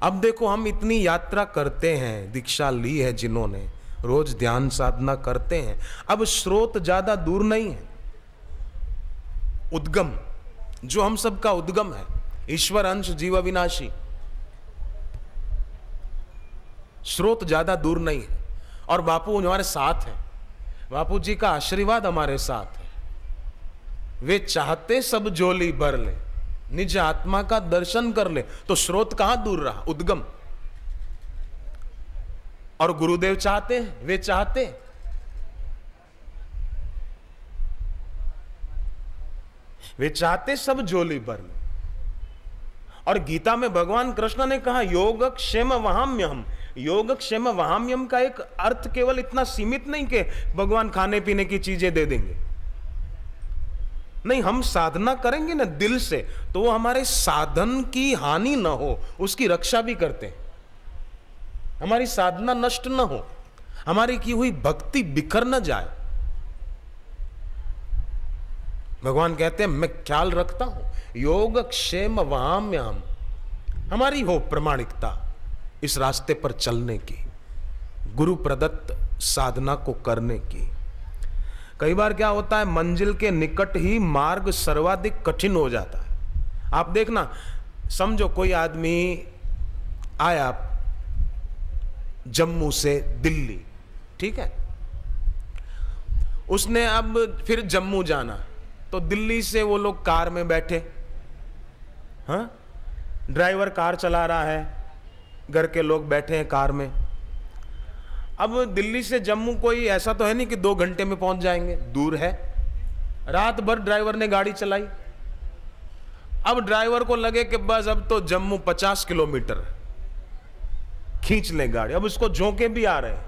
अब देखो, हम इतनी यात्रा करते हैं, दीक्षा ली है जिन्होंने, रोज ध्यान साधना करते हैं, अब स्रोत ज्यादा दूर नहीं है। उद्गम जो हम सबका उद्गम है, ईश्वर अंश जीव अविनाशी, स्रोत ज्यादा दूर नहीं है। और बापू हमारे साथ है, बापू जी का आशीर्वाद हमारे साथ है। वे चाहते सब झोली भर ले, निज आत्मा का दर्शन कर ले, तो स्रोत कहां दूर रहा, उद्गम। और गुरुदेव चाहते हैं, वे चाहते, वे चाहते सब झोली भर ले। और गीता में भगवान कृष्ण ने कहा योगक्षेम वहाम्यहम्। योगक्षेम वहाम्यहम् का एक अर्थ केवल इतना सीमित नहीं कि भगवान खाने पीने की चीजें दे देंगे, नहीं, हम साधना करेंगे ना दिल से, तो वो हमारे साधन की हानि न हो उसकी रक्षा भी करते हैं, हमारी साधना नष्ट न हो, हमारी की हुई भक्ति बिखर न जाए। भगवान कहते हैं मैं ख्याल रखता हूं, योगक्षेम वहाम्यहम्, हमारी हो प्रमाणिकता इस रास्ते पर चलने की, गुरु प्रदत्त साधना को करने की। कई बार क्या होता है, मंजिल के निकट ही मार्ग सर्वाधिक कठिन हो जाता है। आप देखना, समझो कोई आदमी आया जम्मू से दिल्ली, ठीक है, उसने अब फिर जम्मू जाना, तो दिल्ली से वो लोग कार में बैठे, हाँ, ड्राइवर कार चला रहा है, घर के लोग बैठे हैं कार में। अब दिल्ली से जम्मू कोई ऐसा तो है नहीं कि 2 घंटे में पहुंच जाएंगे, दूर है। रात भर ड्राइवर ने गाड़ी चलाई, अब ड्राइवर को लगे कि बस अब तो जम्मू 50 किलोमीटर, खींच ले गाड़ी। अब उसको झोंके भी आ रहे हैं,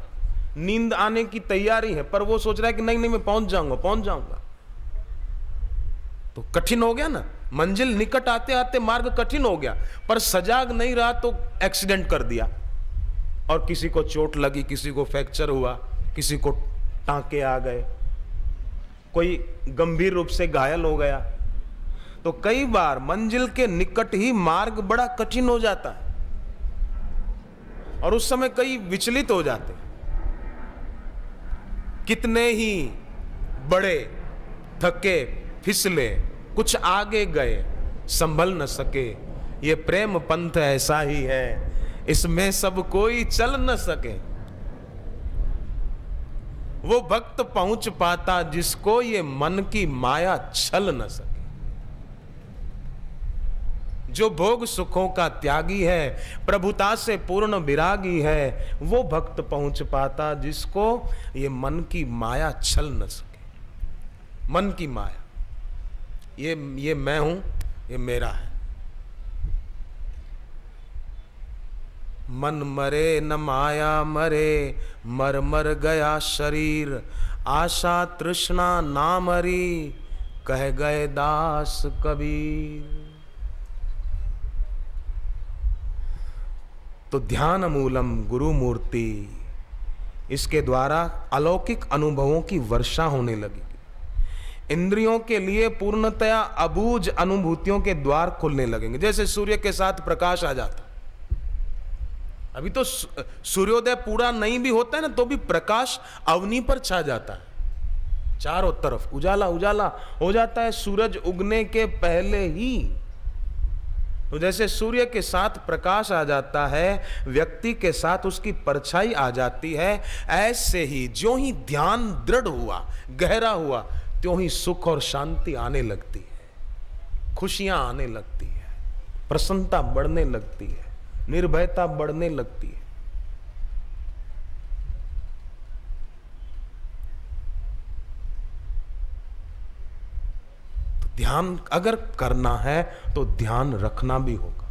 नींद आने की तैयारी है, पर वो सोच रहा है कि नहीं नहीं मैं पहुंच जाऊंगा। तो कठिन हो गया ना, मंजिल निकट आते आते मार्ग कठिन हो गया, पर सजाग नहीं रहा तो एक्सीडेंट कर दिया, और किसी को चोट लगी, किसी को फ्रैक्चर हुआ, किसी को टांके आ गए, कोई गंभीर रूप से घायल हो गया। तो कई बार मंजिल के निकट ही मार्ग बड़ा कठिन हो जाता है, और उस समय कई विचलित हो जाते हैं। कितने ही बड़े थके फिसले, कुछ आगे गए, संभल न सके। ये प्रेम पंथ ऐसा ही है, इसमें सब कोई चल न सके। वो भक्त पहुंच पाता जिसको ये मन की माया छल न सके। जो भोग सुखों का त्यागी है, प्रभुता से पूर्ण विरागी है, वो भक्त पहुंच पाता जिसको ये मन की माया छल न सके। मन की माया, ये मैं हूं, ये मेरा है। मन मरे न माया मरे, मर मर गया शरीर, आशा तृष्णा ना मरी, कह गए दास कबीर। तो ध्यान मूलम गुरु मूर्ति, इसके द्वारा अलौकिक अनुभवों की वर्षा होने लगी। इंद्रियों के लिए पूर्णतया अबूझ अनुभूतियों के द्वार खुलने लगेंगे। जैसे सूर्य के साथ प्रकाश आ जाता, अभी तो सूर्योदय पूरा नहीं भी होता है ना, तो भी प्रकाश अवनी पर छा जाता है, चारों तरफ उजाला उजाला हो जाता है सूरज उगने के पहले ही। तो जैसे सूर्य के साथ प्रकाश आ जाता है, व्यक्ति के साथ उसकी परछाई आ जाती है, ऐसे ही ज्यों ही ध्यान दृढ़ हुआ, गहरा हुआ, त्यों ही सुख और शांति आने लगती है, खुशियां आने लगती है, प्रसन्नता बढ़ने लगती है, निर्भयता बढ़ने लगती है। तो ध्यान अगर करना है तो ध्यान रखना भी होगा।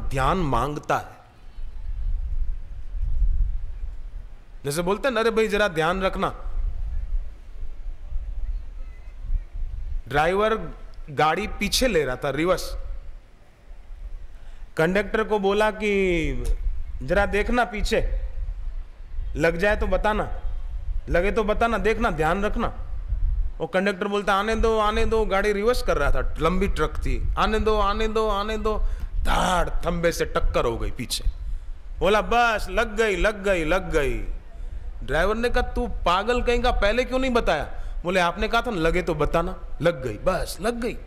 ध्यान मांगता है। जैसे बोलते हैं, अरे भाई जरा ध्यान रखना। ड्राइवर गाड़ी पीछे ले रहा था, रिवर्स। कंडक्टर को बोला कि जरा देखना पीछे, लग जाए तो बताना, लगे तो बताना, देखना, ध्यान रखना। वो कंडक्टर बोलता आने दो, गाड़ी रिवर्स कर रहा था, लंबी ट्रक थी, आने दो। धाड़ थंबे से टक्कर हो गई पीछे। बोला बस लग गई लग गई लग गई। ड्राइवर ने कहा तू पागल कहीं का, पहले क्यों नहीं बताया? बोले आपने कहा था लगे तो बताना। लग गई, बस लग गई।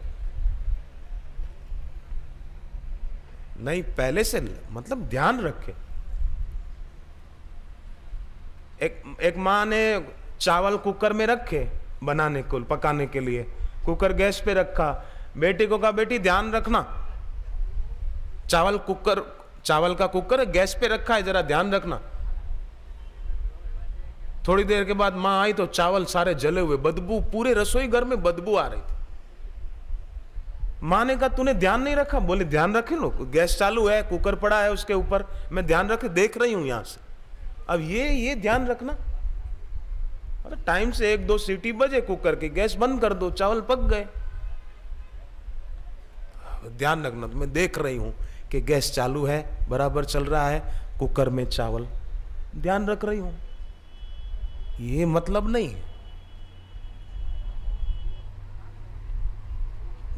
नहीं, पहले से मतलब ध्यान रखे। एक माँ ने चावल कुकर में रखे बनाने को, पकाने के लिए, कुकर गैस पे रखा। बेटी को कहा बेटी ध्यान रखना, चावल का कुकर गैस पे रखा है, जरा ध्यान रखना। थोड़ी देर के बाद मां आई तो चावल सारे जले हुए, बदबू, पूरे रसोई घर में बदबू आ रही थी। मां ने कहा तूने ध्यान नहीं रखा? बोले ध्यान रखे लो, गैस चालू है, कुकर पड़ा है उसके ऊपर, मैं ध्यान रखे देख रही हूं यहां से। अब ये ध्यान रखना, मतलब टाइम से 1-2 सीटी बजे कुकर की, गैस बंद कर दो, चावल पक गए। ध्यान रखना, तो मैं देख रही हूं कि गैस चालू है, बराबर चल रहा है, कुकर में चावल, ध्यान रख रही हूं। ये मतलब नहीं,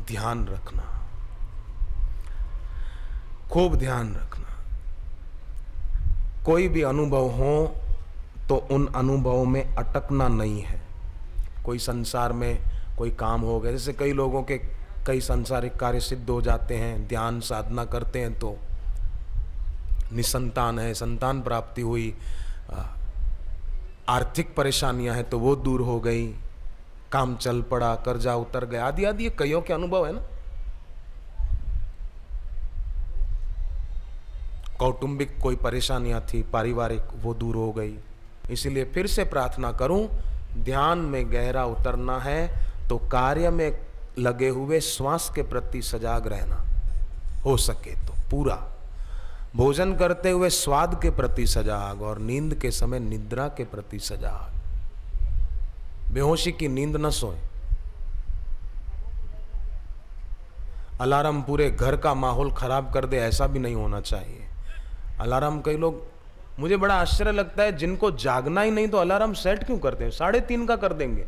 ध्यान रखना, खूब ध्यान रखना। कोई भी अनुभव हो तो उन अनुभवों में अटकना नहीं है। कोई संसार में कोई काम हो गया, जैसे कई लोगों के कई सांसारिक कार्य सिद्ध हो जाते हैं, ध्यान साधना करते हैं तो निसंतान है, संतान प्राप्ति हुई, आर्थिक परेशानियां हैं तो वो दूर हो गई, काम चल पड़ा, कर्जा उतर गया, आदि आदि, ये कईयों के अनुभव है ना। कौटुंबिक कोई परेशानियां थी, पारिवारिक, वो दूर हो गई। इसीलिए फिर से प्रार्थना करूं, ध्यान में गहरा उतरना है तो कार्य में लगे हुए श्वास के प्रति सजाग रहना, हो सके तो पूरा। भोजन करते हुए स्वाद के प्रति सजाग, और नींद के समय निद्रा के प्रति सजाग। बेहोशी की नींद न सोए। अलार्म पूरे घर का माहौल खराब कर दे, ऐसा भी नहीं होना चाहिए। अलार्म, कई लोग, मुझे बड़ा आश्चर्य लगता है, जिनको जागना ही नहीं तो अलार्म सेट क्यों करते हैं? 3:30 का कर देंगे।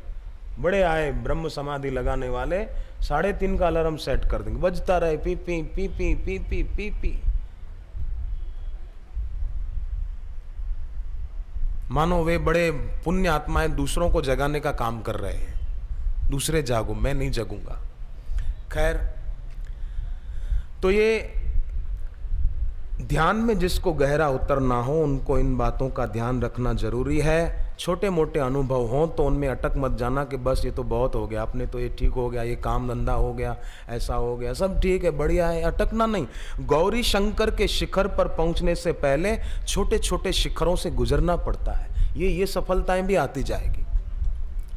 बड़े आए ब्रह्म समाधि लगाने वाले, 3:30 का अलार्म सेट कर देंगे, बजता रहे, P P P P P P P P. मानो वे बड़े पुण्य आत्माएं दूसरों को जगाने का काम कर रहे हैं। दूसरे जागो, मैं नहीं जगूंगा। खैर, तो ये ध्यान में जिसको गहरा उतरना हो उनको इन बातों का ध्यान रखना जरूरी है। छोटे मोटे अनुभव हों तो उनमें अटक मत जाना कि बस ये तो बहुत हो गया, आपने तो ये ठीक हो गया, ये काम धंधा हो गया, ऐसा हो गया, सब ठीक है, बढ़िया है। अटकना नहीं। गौरी शंकर के शिखर पर पहुंचने से पहले छोटे छोटे शिखरों से गुजरना पड़ता है। ये सफलताएं भी आती जाएगी,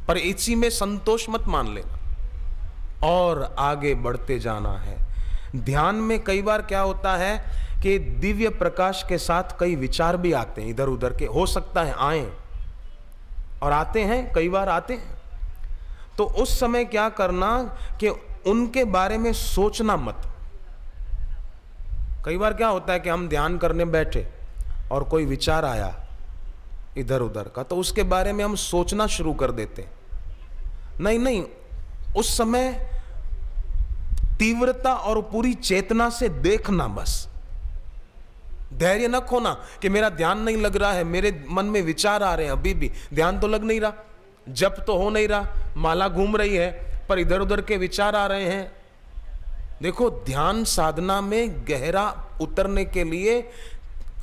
पर इसी में संतोष मत मान लेना और आगे बढ़ते जाना है। ध्यान में कई बार क्या होता है कि दिव्य प्रकाश के साथ कई विचार भी आते हैं, इधर उधर के, हो सकता है आए, और आते हैं, कई बार आते हैं। तो उस समय क्या करना कि उनके बारे में सोचना मत। कई बार क्या होता है कि हम ध्यान करने बैठे और कोई विचार आया इधर उधर का, तो उसके बारे में हम सोचना शुरू कर देते। नहीं, उस समय तीव्रता और पूरी चेतना से देखना बस। धैर्य न खोना कि मेरा ध्यान नहीं लग रहा है, मेरे मन में विचार आ रहे हैं, अभी भी ध्यान तो लग नहीं रहा, जप तो हो नहीं रहा, माला घूम रही है, पर इधर उधर के विचार आ रहे हैं। देखो, ध्यान साधना में गहरा उतरने के लिए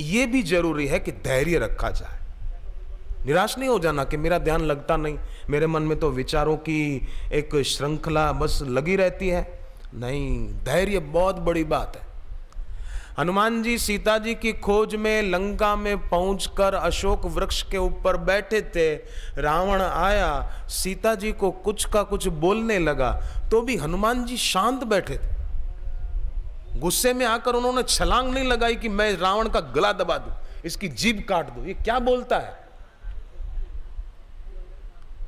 यह भी जरूरी है कि धैर्य रखा जाए। निराश नहीं हो जाना कि मेरा ध्यान लगता नहीं, मेरे मन में तो विचारों की एक श्रृंखला बस लगी रहती है। नहीं, धैर्य बहुत बड़ी बात है। हनुमान जी सीता जी की खोज में लंका में पहुंचकर अशोक वृक्ष के ऊपर बैठे थे। रावण आया, सीता जी को कुछ का कुछ बोलने लगा, तो भी हनुमान जी शांत बैठे थे। गुस्से में आकर उन्होंने छलांग नहीं लगाई कि मैं रावण का गला दबा दूं, इसकी जीभ काट दूं, ये क्या बोलता है।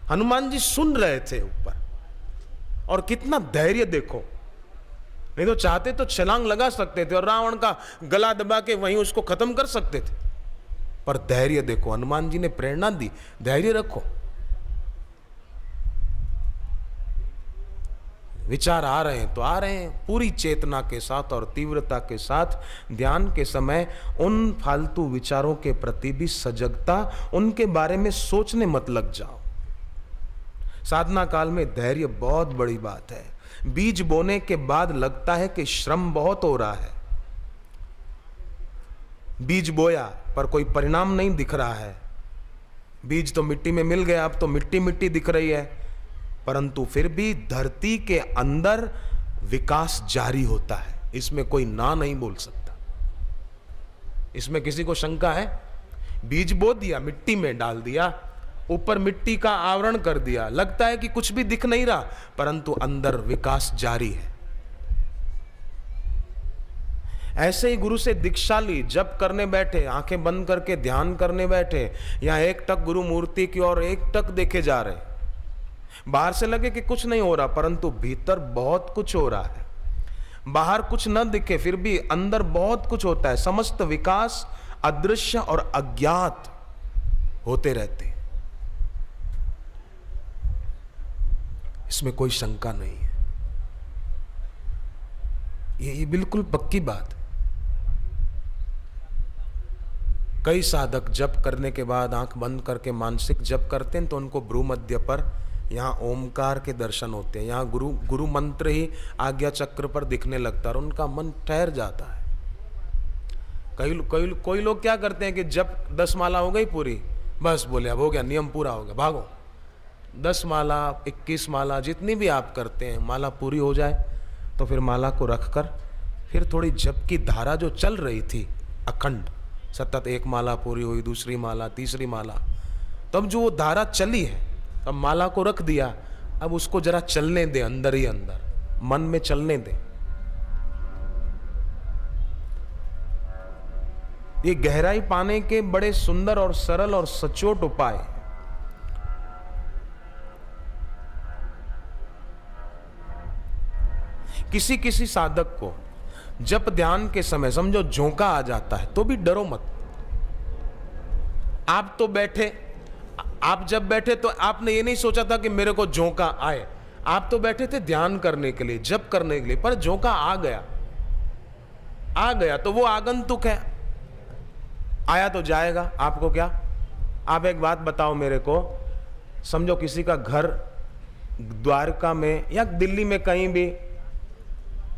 हनुमान जी सुन रहे थे ऊपर, और कितना धैर्य देखो। नहीं तो चाहते तो छलांग लगा सकते थे और रावण का गला दबा के वहीं उसको खत्म कर सकते थे, पर धैर्य देखो। हनुमान जी ने प्रेरणा दी, धैर्य रखो। विचार आ रहे हैं तो आ रहे हैं, पूरी चेतना के साथ और तीव्रता के साथ ध्यान के समय उन फालतू विचारों के प्रति भी सजगता, उनके बारे में सोचने मत लग जाओ। साधना काल में धैर्य बहुत बड़ी बात है। बीज बोने के बाद लगता है कि श्रम बहुत हो रहा है, बीज बोया पर कोई परिणाम नहीं दिख रहा है, बीज तो मिट्टी में मिल गया, अब तो मिट्टी मिट्टी दिख रही है, परंतु फिर भी धरती के अंदर विकास जारी होता है, इसमें कोई ना नहीं बोल सकता। इसमें किसी को शंका है? बीज बो दिया, मिट्टी में डाल दिया, ऊपर मिट्टी का आवरण कर दिया, लगता है कि कुछ भी दिख नहीं रहा, परंतु अंदर विकास जारी है। ऐसे ही गुरु से दीक्षा ली, जप करने बैठे, आंखें बंद करके ध्यान करने बैठे, या एकटक गुरु मूर्ति की ओर एकटक देखे जा रहे, बाहर से लगे कि कुछ नहीं हो रहा, परंतु भीतर बहुत कुछ हो रहा है। बाहर कुछ न दिखे फिर भी अंदर बहुत कुछ होता है। समस्त विकास अदृश्य और अज्ञात होते रहते हैं, इसमें कोई शंका नहीं है। ये बिल्कुल पक्की बात है। कई साधक जप करने के बाद आंख बंद करके मानसिक जप करते हैं तो उनको भ्रू मध्य पर यहाँ ओमकार के दर्शन होते हैं, यहाँ गुरु मंत्र ही आज्ञा चक्र पर दिखने लगता है और उनका मन ठहर जाता है। कोई लोग क्या करते हैं कि जब 10 माला हो गई पूरी, बस बोले अब हो गया, नियम पूरा हो गया, भागो। 10 माला 21 माला जितनी भी आप करते हैं, माला पूरी हो जाए तो फिर माला को रखकर फिर थोड़ी जप की धारा जो चल रही थी अखंड सतत, एक माला पूरी हुई, दूसरी माला, तीसरी माला, तब जो वो धारा चली है, अब माला को रख दिया, अब उसको जरा चलने दे, अंदर ही अंदर मन में चलने दे। ये गहराई पाने के बड़े सुंदर और सरल और सचोट उपाय। किसी किसी साधक को जब ध्यान के समय समझो झोंका आ जाता है तो भी डरो मत। आप तो बैठे, आप जब बैठे तो आपने ये नहीं सोचा था कि मेरे को झोंका आए, आप तो बैठे थे ध्यान करने के लिए, जप करने के लिए, पर झोंका आ गया तो वो आगंतुक है, आया तो जाएगा, आपको क्या। आप एक बात बताओ मेरे को, समझो किसी का घर द्वारका में या दिल्ली में कहीं भी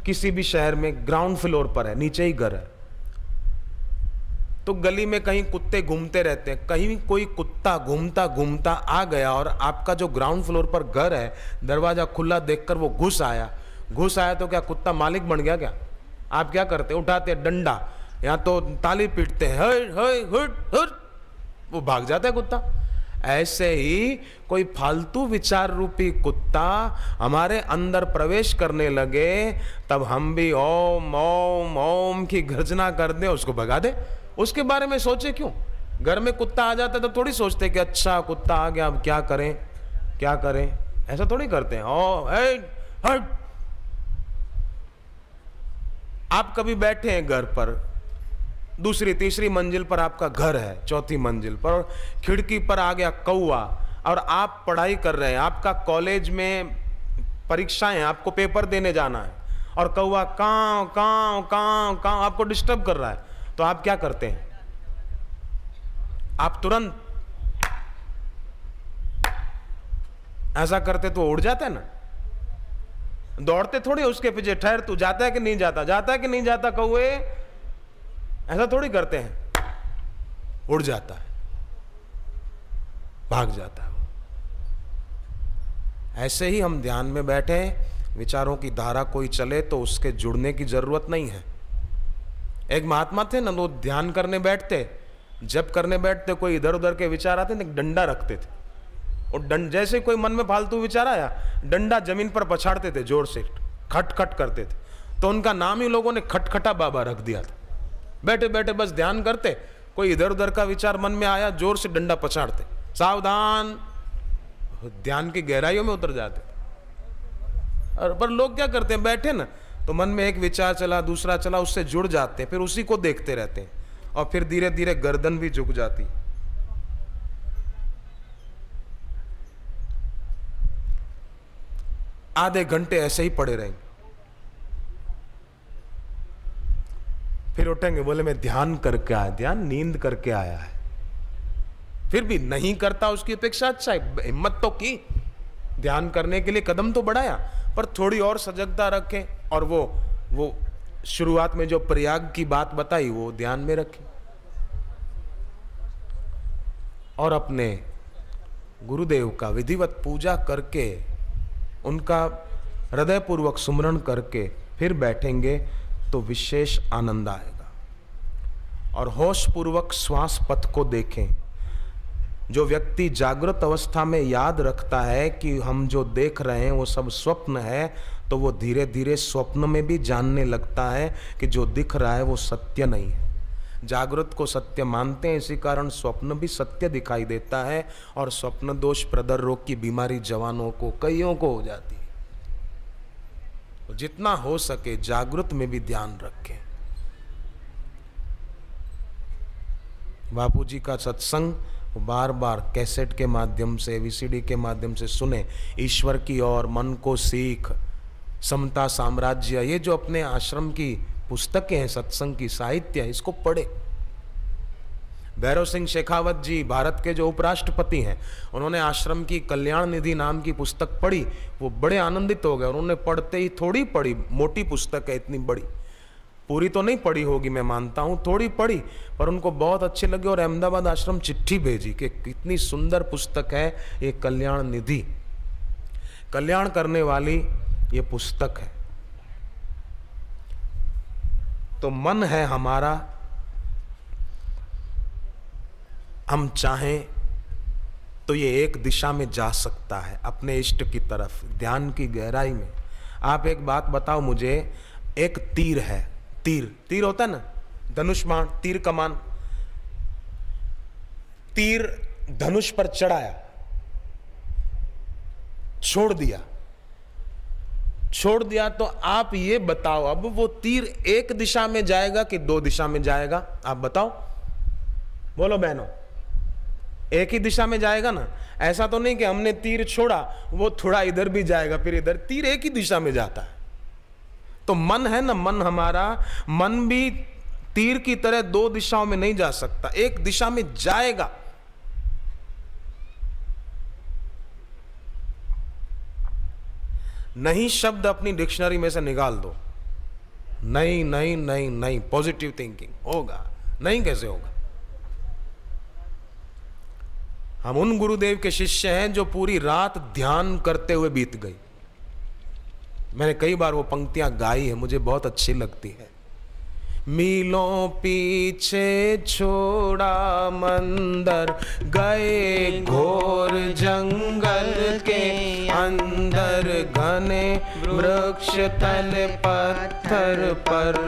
किसी भी शहर में ग्राउंड फ्लोर पर है, नीचे ही घर है, तो गली में कहीं कुत्ते घूमते रहते हैं, कहीं कोई कुत्ता घूमता घूमता आ गया और आपका जो ग्राउंड फ्लोर पर घर है दरवाजा खुला देखकर वो घुस आया तो क्या कुत्ता मालिक बन गया क्या? आप क्या करते, उठाते डंडा या तो ताली पीटते हैं, वो भाग जाता है कुत्ता। ऐसे ही कोई फालतू विचार रूपी कुत्ता हमारे अंदर प्रवेश करने लगे तब हम भी ओम ओम ओम की गर्जना कर दे, उसको भगा दे। उसके बारे में सोचे क्यों? घर में कुत्ता आ जाता है तो थोड़ी सोचते कि अच्छा कुत्ता आ गया अब क्या करें, ऐसा थोड़ी करते हैं। ओ हट। आप कभी बैठे हैं घर पर, दूसरी तीसरी मंजिल पर आपका घर है, चौथी मंजिल पर, और खिड़की पर आ गया कौवा और आप पढ़ाई कर रहे हैं, आपका कॉलेज में परीक्षाएं, आपको पेपर देने जाना है और कौवा कांव कांव कांव कांव आपको डिस्टर्ब कर रहा है, तो आप क्या करते हैं? आप तुरंत ऐसा करते तो उड़ जाता है ना, दौड़ते थोड़ी उसके पीछे, ठहर तू जाता है कि नहीं जाता कौवे, ऐसा थोड़ी करते हैं। उड़ जाता है, भाग जाता है। ऐसे ही हम ध्यान में बैठे, विचारों की धारा कोई चले तो उसके जुड़ने की जरूरत नहीं है। एक महात्मा थे ना, वो ध्यान करने बैठते, जब करने बैठते कोई इधर उधर के विचार आते ना, डंडा रखते थे और जैसे कोई मन में फालतू विचार आया, डंडा जमीन पर पछाड़ते थे, जोर से खटखट करते थे, तो उनका नाम ही लोगों ने खटखटा बाबा रख दिया था। बैठे बैठे बस ध्यान करते, कोई इधर उधर का विचार मन में आया, जोर से डंडा पछाड़ते, सावधान, ध्यान की गहराइयों में उतर जाते। और पर लोग क्या करते हैं, बैठे ना तो मन में एक विचार चला, दूसरा चला, उससे जुड़ जाते हैं, फिर उसी को देखते रहते हैं और फिर धीरे धीरे गर्दन भी झुक जाती। आधे घंटे ऐसे ही पड़े रहेंगे, फिर उठेंगे, बोले मैं ध्यान करके आया। ध्यान नींद करके आया है, फिर भी नहीं करता उसकी अपेक्षा अच्छा है। हिम्मत तो की, ध्यान करने के लिए कदम तो बढ़ाया, पर थोड़ी और सजगता रखें। और वो शुरुआत में जो प्रयाग की बात बताई वो ध्यान में रखें, और अपने गुरुदेव का विधिवत पूजा करके, उनका हृदयपूर्वक सुमरण करके फिर बैठेंगे तो विशेष आनंद आएगा। और होश पूर्वक श्वास पथ को देखें। जो व्यक्ति जागृत अवस्था में याद रखता है कि हम जो देख रहे हैं वो सब स्वप्न है, तो वो धीरे धीरे स्वप्न में भी जानने लगता है कि जो दिख रहा है वो सत्य नहीं है। जागृत को सत्य मानते हैं, इसी कारण स्वप्न भी सत्य दिखाई देता है। और स्वप्न दोष प्रदर रोग की बीमारी जवानों को, कईयों को हो जाती है। तो जितना हो सके जागृत में भी ध्यान रखें। बापू जी का सत्संग बार बार कैसेट के माध्यम से, वीसीडी के माध्यम से सुने। ईश्वर की ओर मन को सीख, समता साम्राज्य, ये जो अपने आश्रम की पुस्तकें हैं, सत्संग की साहित्य है, इसको पढ़े। भैरव सिंह शेखावत जी भारत के जो उपराष्ट्रपति हैं, उन्होंने आश्रम की कल्याण निधि नाम की पुस्तक पढ़ी, वो बड़े आनंदित हो गए। उन्होंने पढ़ते ही, थोड़ी पढ़ी, मोटी पुस्तक है, इतनी बड़ी, पूरी तो नहीं पढ़ी होगी मैं मानता हूँ, थोड़ी पढ़ी, पर उनको बहुत अच्छी लगी। और अहमदाबाद आश्रम चिट्ठी भेजी कि कितनी सुंदर पुस्तक है ये कल्याण निधि, कल्याण करने वाली ये पुस्तक है। तो मन है हमारा, हम चाहें तो ये एक दिशा में जा सकता है, अपने इष्ट की तरफ, ध्यान की गहराई में। आप एक बात बताओ मुझे, एक तीर है, तीर होता है ना, धनुष बाण, तीर कमान, तीर धनुष पर चढ़ाया, छोड़ दिया, तो आप ये बताओ अब वो तीर एक दिशा में जाएगा कि दो दिशा में जाएगा? आप बताओ, बोलो बहनों, एक ही दिशा में जाएगा ना? ऐसा तो नहीं कि हमने तीर छोड़ा, वो थोड़ा इधर भी जाएगा फिर इधर, तीर एक ही दिशा में जाता है। तो मन है ना, मन हमारा, मन भी तीर की तरह दो दिशाओं में नहीं जा सकता, एक दिशा में जाएगा। नहीं शब्द अपनी डिक्शनरी में से निकाल दो, नहीं नहीं नहीं नहीं, पॉजिटिव थिंकिंग होगा नहीं, कैसे होगा? हम उन गुरुदेव के शिष्य हैं जो पूरी रात ध्यान करते हुए बीत गई। मैंने कई बार वो पंक्तियां गाई है, मुझे बहुत अच्छी लगती है। मीलों पीछे छोड़ा मंदिर, गए घोर जंगल के अंदर, घने वृक्ष तले पत्थर पर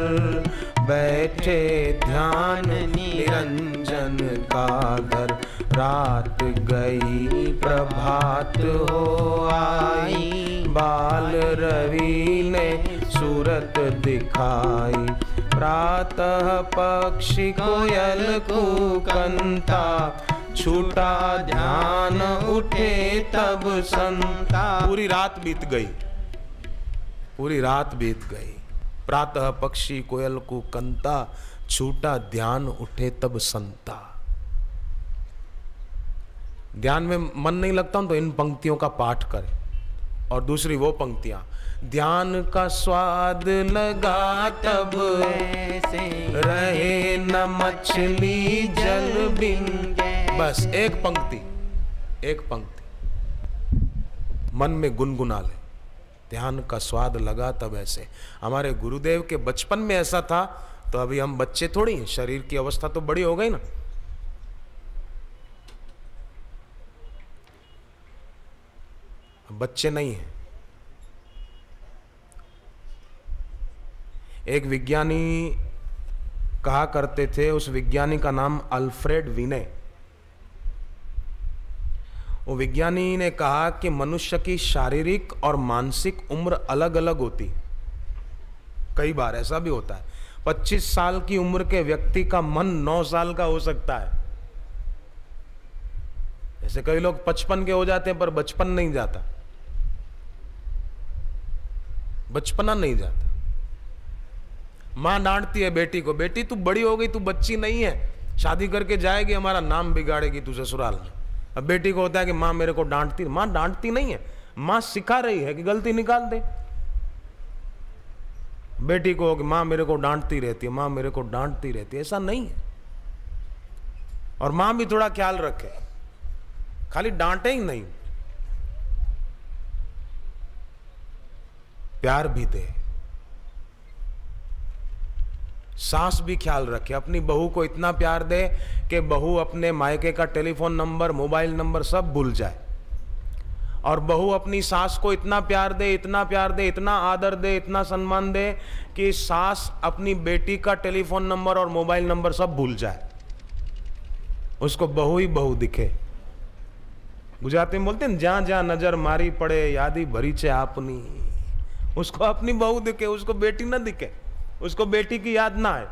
बैठे ध्यान निरंजन का घर। रात गई प्रभात हो आई, बाल रवि ने सूरत दिखाई। प्रातः पक्षी कोयल कूकंता, छूटा ध्यान उठे तब संता। पूरी रात बीत गई, पूरी रात बीत गई। प्रातः पक्षी कोयल कूकंता, छूटा ध्यान उठे तब संता। ध्यान में मन नहीं लगता तो इन पंक्तियों का पाठ करें। और दूसरी वो पंक्तियां, ध्यान का स्वाद लगा तब ऐसे रहे न मछली जल बिन। बस एक पंक्ति, एक पंक्ति मन में गुनगुना ले, ध्यान का स्वाद लगा तब ऐसे। हमारे गुरुदेव के बचपन में ऐसा था, तो अभी हम बच्चे थोड़ी हैं, शरीर की अवस्था तो बड़ी हो गई ना। बच्चे नहीं हैं। एक विज्ञानी कहा करते थे, उस विज्ञानी का नाम अल्फ्रेड विने। वो विज्ञानी ने कहा कि मनुष्य की शारीरिक और मानसिक उम्र अलग अलग होती। कई बार ऐसा भी होता है, 25 साल की उम्र के व्यक्ति का मन 9 साल का हो सकता है। जैसे कई लोग 55 के हो जाते हैं पर बचपन नहीं जाता। बचपना नहीं जाता। माँ डांटती है बेटी को, बेटी तू बड़ी हो गई, तू बच्ची नहीं है, शादी करके जाएगी, हमारा नाम बिगाड़ेगी तू ससुराल में। अब बेटी को होता है कि माँ मेरे को डांटती, माँ डांटती नहीं है, माँ सिखा रही है कि गलती निकाल दे। बेटी को हो कि माँ मेरे को डांटती रहती है, माँ मेरे को डांटती रहती है, ऐसा नहीं है। और माँ भी थोड़ा ख्याल रखे, खाली डांटे ही नहीं, प्यार भी दे। सास भी ख्याल रखे, अपनी बहू को इतना प्यार दे कि बहू अपने मायके का टेलीफोन नंबर, मोबाइल नंबर सब भूल जाए। और बहू अपनी सास को इतना प्यार दे, इतना प्यार दे, इतना आदर दे, इतना सम्मान दे कि सास अपनी बेटी का टेलीफोन नंबर और मोबाइल नंबर सब भूल जाए, उसको बहू ही बहू दिखे। गुजराती में बोलते हैं, जहां जहां नजर मारी पड़े यादी भरी छे आपनी। उसको अपनी बहू दिखे, उसको बेटी ना दिखे, उसको बेटी की याद ना आए।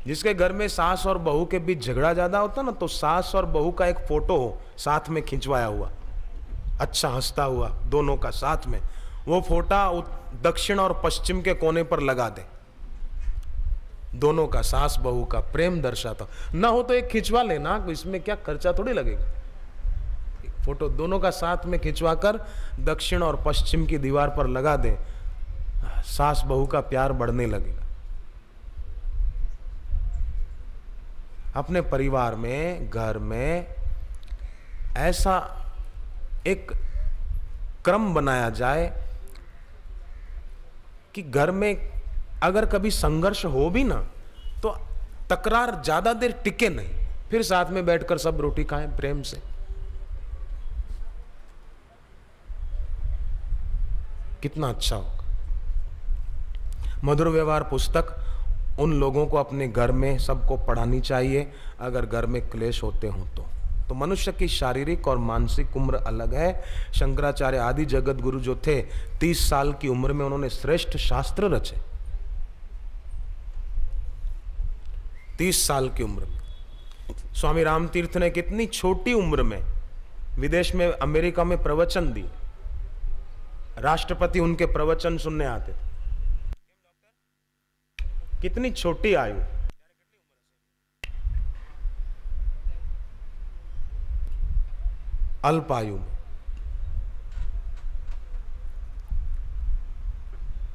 जिसके घर में सास और बहू के बीच झगड़ा ज्यादा होता ना, तो सास और बहू का एक फोटो हो साथ में खिंचवाया हुआ, अच्छा हंसता हुआ दोनों का साथ में, वो फोटो दक्षिण और पश्चिम के कोने पर लगा दे, दोनों का, सास बहू का प्रेम दर्शाता। ना हो तो एक खिंचवा लेना, इसमें क्या खर्चा थोड़ी लगेगा। फोटो दोनों का साथ में खिंचवा कर दक्षिण और पश्चिम की दीवार पर लगा दें, सास बहू का प्यार बढ़ने लगेगा। अपने परिवार में, घर में ऐसा एक क्रम बनाया जाए कि घर में अगर कभी संघर्ष हो भी ना, तो तकरार ज्यादा देर टिके नहीं, फिर साथ में बैठकर सब रोटी खाएं प्रेम से। कितना अच्छा होगा। मधुर व्यवहार पुस्तक उन लोगों को अपने घर में सबको पढ़ानी चाहिए अगर घर में क्लेश होते हों तो मनुष्य की शारीरिक और मानसिक उम्र अलग है। शंकराचार्य आदि जगत गुरु जो थे, 30 साल की उम्र में उन्होंने श्रेष्ठ शास्त्र रचे। 30 साल की उम्र में। स्वामी रामतीर्थ ने कितनी छोटी उम्र में विदेश में, अमेरिका में प्रवचन दिए, राष्ट्रपति उनके प्रवचन सुनने आते थे। कितनी छोटी आयु, अल्प आयु में।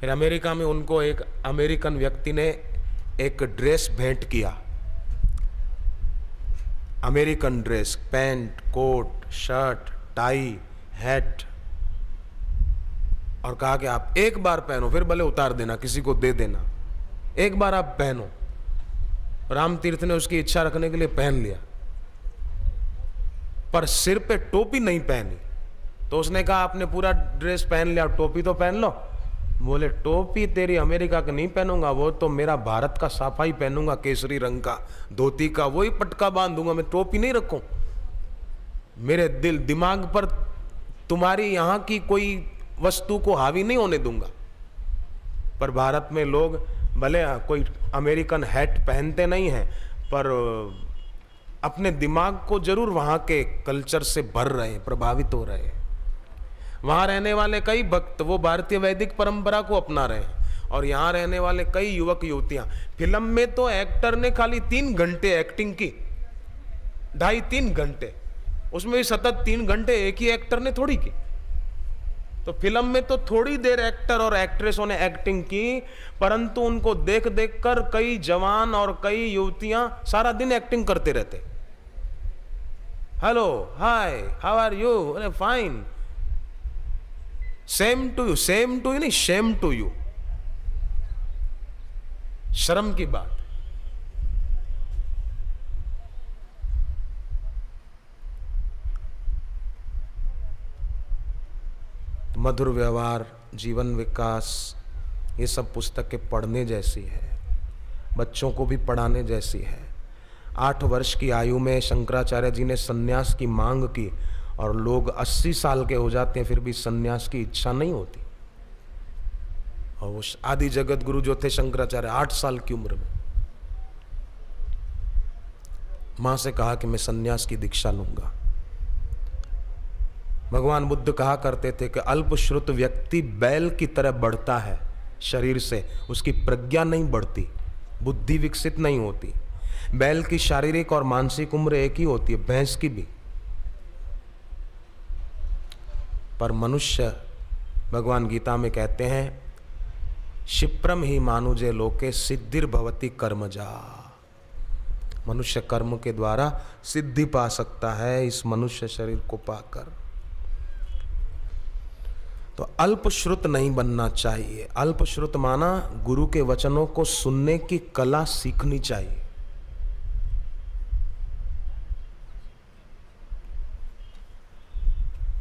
फिर अमेरिका में उनको एक अमेरिकन व्यक्ति ने एक ड्रेस भेंट किया, American dress, pant, coat, shirt, tie, hat, और कहा कि आप एक बार पहनो, फिर भले उतार देना, किसी को दे देना, एक बार आप पहनो। रामतीर्थ ने उसकी इच्छा रखने के लिए पहन लिया, पर सिर पे टोपी नहीं पहनी। तो उसने कहा आपने पूरा ड्रेस पहन लिया, टोपी तो पहन लो। बोले टोपी तेरी अमेरिका का नहीं पहनूंगा, वो तो मेरा भारत का साफा ही पहनूंगा, केसरी रंग का धोती का, वही पटका बांधूंगा, मैं टोपी नहीं रखूं। मेरे दिमाग पर तुम्हारी यहां की कोई वस्तु को हावी नहीं होने दूंगा। पर भारत में लोग भले कोई अमेरिकन हैट पहनते नहीं हैं, पर अपने दिमाग को जरूर वहां के कल्चर से भर रहे हैं, प्रभावित हो रहे हैं। वहां रहने वाले कई भक्त वो भारतीय वैदिक परंपरा को अपना रहे हैं, और यहां रहने वाले कई युवक युवतियां, फिल्म में तो एक्टर ने खाली 3 घंटे एक्टिंग की, 2.5-3 घंटे, उसमें भी सतत 3 घंटे एक ही एक्टर ने थोड़ी की। तो फिल्म में तो थोड़ी देर एक्टर और एक्ट्रेसों ने एक्टिंग की, परंतु उनको देख देख कर कई जवान और कई युवतियां सारा दिन एक्टिंग करते रहते। Hello, hi, how are you, अरे fine, same to you, same to you नहीं, शेम टू यू। शर्म की बात। मधुर व्यवहार, जीवन विकास, ये सब पुस्तकें पढ़ने जैसी है, बच्चों को भी पढ़ाने जैसी है। 8 वर्ष की आयु में शंकराचार्य जी ने सन्यास की मांग की, और लोग 80 साल के हो जाते हैं फिर भी सन्यास की इच्छा नहीं होती। और वो आदि जगत गुरु जो थे शंकराचार्य, 8 साल की उम्र में मां से कहा कि मैं सन्यास की दीक्षा लूंगा। भगवान बुद्ध कहा करते थे कि अल्पश्रुत व्यक्ति बैल की तरह बढ़ता है शरीर से, उसकी प्रज्ञा नहीं बढ़ती, बुद्धि विकसित नहीं होती। बैल की शारीरिक और मानसिक उम्र एक ही होती है, भैंस की भी। पर मनुष्य, भगवान गीता में कहते हैं, क्षिप्रम ही मानुजे लोके सिद्धिर्भवति कर्मजा। मनुष्य कर्म के द्वारा सिद्धि पा सकता है इस मनुष्य शरीर को पाकर। तो अल्पश्रुत नहीं बनना चाहिए। अल्पश्रुत माना गुरु के वचनों को सुनने की कला सीखनी चाहिए।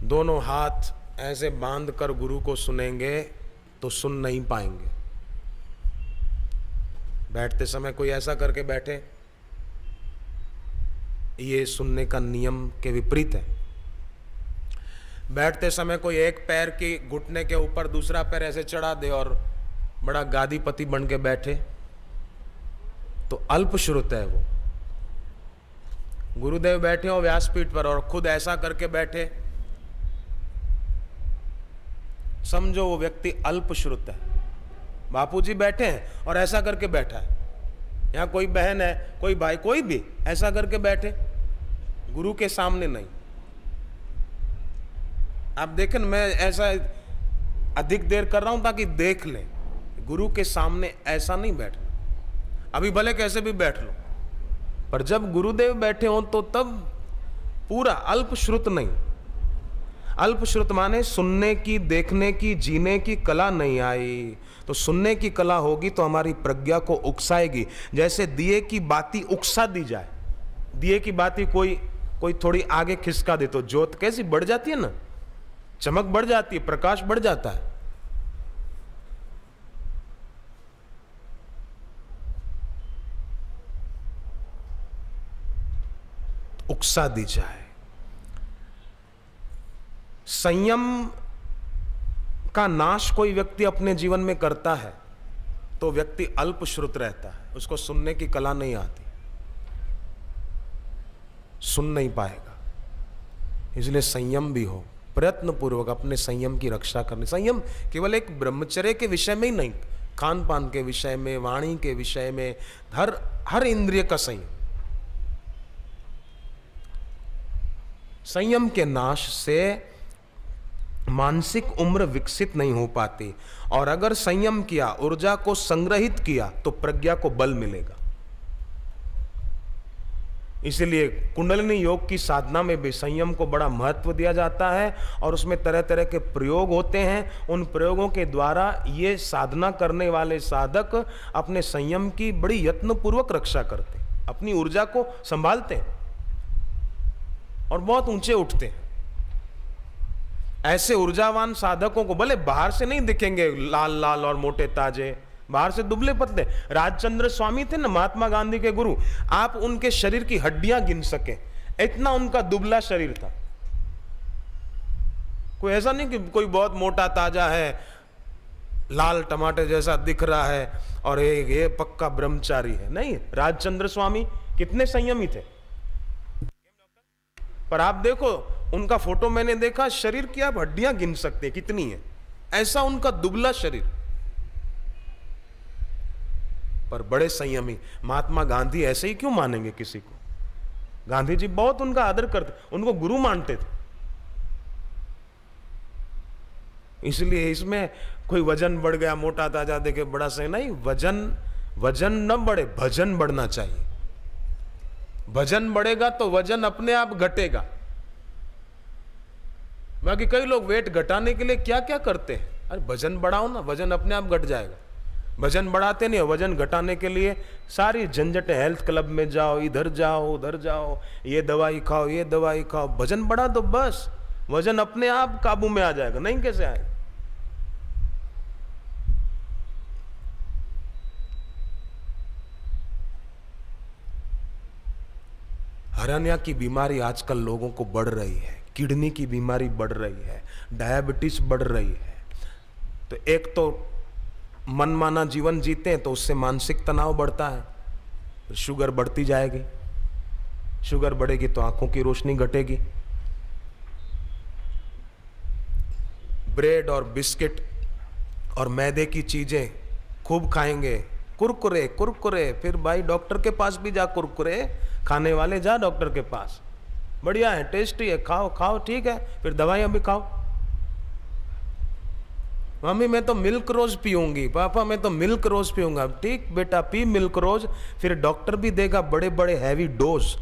दोनों हाथ ऐसे बांध कर गुरु को सुनेंगे तो सुन नहीं पाएंगे। बैठते समय कोई ऐसा करके बैठे, ये सुनने का नियम के विपरीत है। बैठते समय कोई एक पैर की घुटने के ऊपर दूसरा पैर ऐसे चढ़ा दे और बड़ा गादीपति बन के बैठे तो अल्पश्रुत है वो। गुरुदेव बैठे हो व्यासपीठ पर और खुद ऐसा करके बैठे, समझो वो व्यक्ति अल्पश्रुत है। बापूजी बैठे हैं और ऐसा करके बैठा है, यहाँ कोई बहन है, कोई भाई, कोई भी ऐसा करके बैठे, गुरु के सामने नहीं। आप देखें, मैं ऐसा अधिक देर कर रहा हूं ताकि देख लें, गुरु के सामने ऐसा नहीं बैठना। अभी भले कैसे भी बैठ लो, पर जब गुरुदेव बैठे हो तो तब पूरा अल्पश्रुत नहीं। अल्पश्रुत माने सुनने की, देखने की, जीने की कला नहीं आई। तो सुनने की कला होगी तो हमारी प्रज्ञा को उकसाएगी। जैसे दिए की बाती उकसा दी जाए, दिए की बाती कोई थोड़ी आगे खिसका दे तो ज्योत कैसी बढ़ जाती है ना, चमक बढ़ जाती है, प्रकाश बढ़ जाता है। उकसा दी जाए। संयम का नाश कोई व्यक्ति अपने जीवन में करता है तो व्यक्ति अल्पश्रुत रहता है, उसको सुनने की कला नहीं आती, सुन नहीं पाएगा। इसलिए संयम भी हो, प्रयत्न पूर्वक अपने संयम की रक्षा करनी। संयम केवल एक ब्रह्मचर्य के विषय में ही नहीं, खान पान के विषय में, वाणी के विषय में, हर इंद्रिय का संयम। संयम के नाश से मानसिक उम्र विकसित नहीं हो पाती, और अगर संयम किया, ऊर्जा को संग्रहित किया तो प्रज्ञा को बल मिलेगा। इसलिए कुंडलिनी योग की साधना में भी संयम को बड़ा महत्व दिया जाता है और उसमें तरह तरह के प्रयोग होते हैं। उन प्रयोगों के द्वारा ये साधना करने वाले साधक अपने संयम की बड़ी यत्नपूर्वक रक्षा करते, अपनी ऊर्जा को संभालते हैं और बहुत ऊंचे उठते हैं। ऐसे ऊर्जावान साधकों को भले बाहर से नहीं दिखेंगे लाल लाल और मोटे ताजे, बाहर से दुबले पतले। राजचंद्र स्वामी थे ना, महात्मा गांधी के गुरु, आप उनके शरीर की हड्डियां गिन सके, इतना उनका दुबला शरीर था। कोई ऐसा नहीं कि कोई बहुत मोटा ताजा है, लाल टमाटर जैसा दिख रहा है और ये पक्का ब्रह्मचारी है, नहीं। राजचंद्र स्वामी कितने संयमी थे। पर आप देखो उनका फोटो मैंने देखा, शरीर की आप हड्डियां गिन सकते हैं कितनी है, ऐसा उनका दुबला शरीर, पर बड़े संयमी। महात्मा गांधी ऐसे ही क्यों मानेंगे किसी को? गांधी जी बहुत उनका आदर करते, उनको गुरु मानते थे। इसलिए इसमें कोई वजन बढ़ गया, मोटा ताजा देखे बड़ा सही नहीं। वजन न बढ़े, भजन बढ़ना चाहिए। भजन बढ़ेगा तो वजन अपने आप घटेगा। बाकी कई लोग वेट घटाने के लिए क्या क्या करते हैं, अरे भजन बढ़ाओ ना, वजन अपने आप घट जाएगा। वजन बढ़ाते नहीं, वजन घटाने के लिए सारी झंझटें, हेल्थ क्लब में जाओ, इधर जाओ उधर जाओ, ये दवाई खाओ ये दवाई खाओ। भजन बढ़ा दो बस, वजन अपने आप काबू में आ जाएगा। नहीं कैसे आएगा? हरानिया की बीमारी आजकल लोगों को बढ़ रही है, किडनी की बीमारी बढ़ रही है, डायबिटीज बढ़ रही है। तो एक तो मनमाना जीवन जीते हैं तो उससे मानसिक तनाव बढ़ता है, शुगर बढ़ती जाएगी, शुगर बढ़ेगी तो आंखों की रोशनी घटेगी, ब्रेड और बिस्किट और मैदे की चीजें खूब खाएंगे, कुरकुरे कुरकुरे, फिर भाई डॉक्टर के पास भी जा, कुरकुरे खाने वाले जा डॉक्टर के पास, बढ़िया है, टेस्टी है, खाओ खाओ, ठीक है, फिर दवाइयां भी खाओ। मम्मी मैं तो मिल्क रोज पीऊंगी, पापा मैं तो मिल्क रोज पीऊंगा, ठीक बेटा पी मिल्क रोज, फिर डॉक्टर भी देगा बड़े बड़े हैवी डोज,